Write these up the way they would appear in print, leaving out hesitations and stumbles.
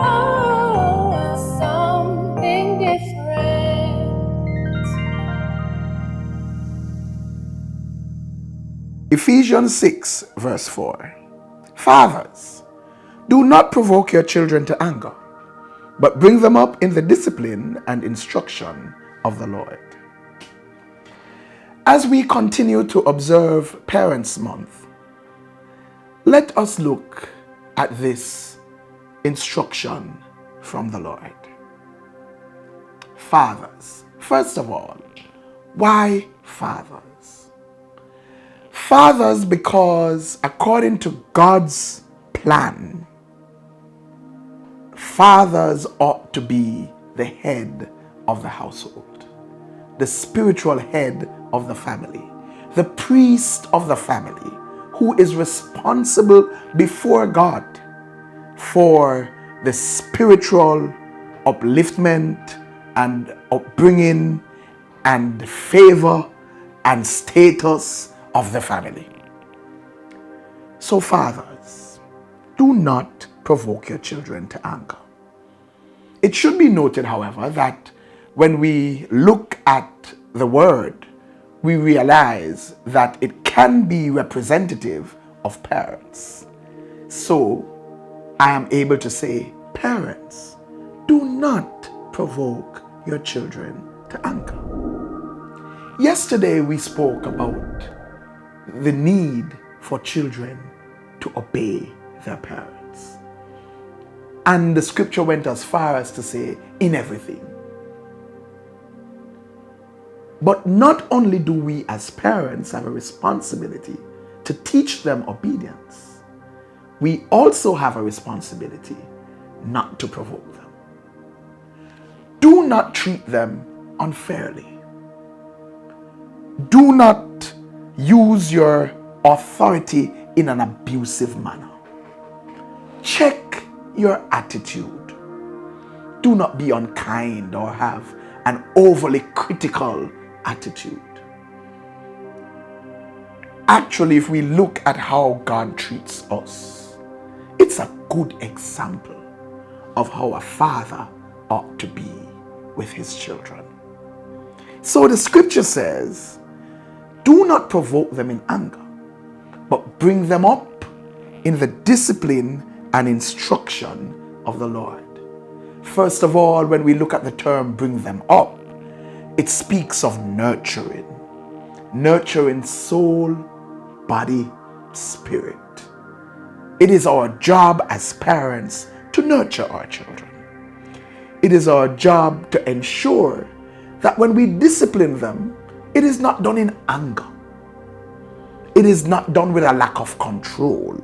Oh, something different. Ephesians 6 verse 4. Fathers, do not provoke your children to anger, but bring them up in the discipline and instruction of the Lord. As we continue to observe Parents Month, let us look at this instruction from the Lord. Fathers. First of all, why fathers? Fathers, because according to God's plan, fathers ought to be the head of the household, the spiritual head of the family, the priest of the family, who is responsible before God for the spiritual upliftment and upbringing and favor and status of the family. So fathers, do not provoke your children to anger. It should be noted, however, that when we look at the word, we realize that it can be representative of parents. So I am able to say, parents, do not provoke your children to anger. Yesterday we spoke about the need for children to obey their parents. And the scripture went as far as to say, in everything. But not only do we as parents have a responsibility to teach them obedience, we also have a responsibility not to provoke them. Do not treat them unfairly. Do not use your authority in an abusive manner. Check your attitude. Do not be unkind or have an overly critical attitude. Actually, if we look at how God treats us, it's a good example of how a father ought to be with his children. So the scripture says, do not provoke them in anger, but bring them up in the discipline and instruction of the Lord. First of all, when we look at the term bring them up, it speaks of nurturing soul, body, spirit. It is our job as parents to nurture our children. It is our job to ensure that when we discipline them, it is not done in anger. It is not done with a lack of control.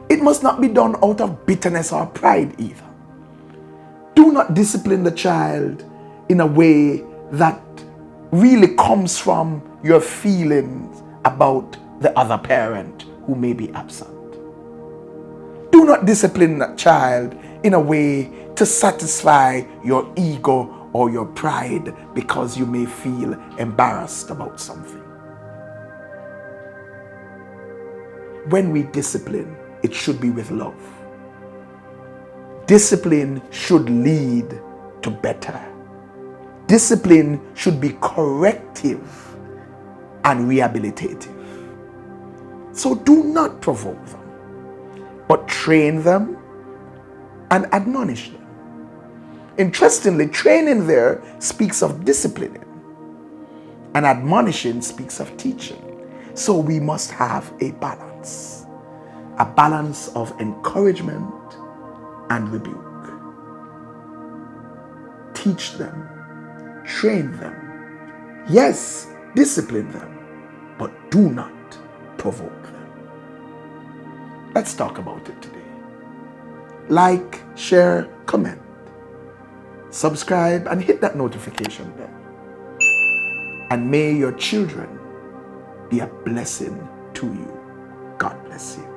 It must not be done out of bitterness or pride either. Do not discipline the child in a way that really comes from your feelings about the other parent who may be absent. Do not discipline that child in a way to satisfy your ego or your pride because you may feel embarrassed about something. When we discipline, it should be with love. Discipline should lead to better. Discipline should be corrective and rehabilitative. So do not provoke them, but train them and admonish them. Interestingly, training there speaks of disciplining, and admonishing speaks of teaching. So we must have a balance of encouragement and rebuke. Teach them, train them, yes, discipline them, but do not provoke them. Let's talk about it today. Like, share, comment, subscribe, and hit that notification bell. And may your children be a blessing to you. God bless you.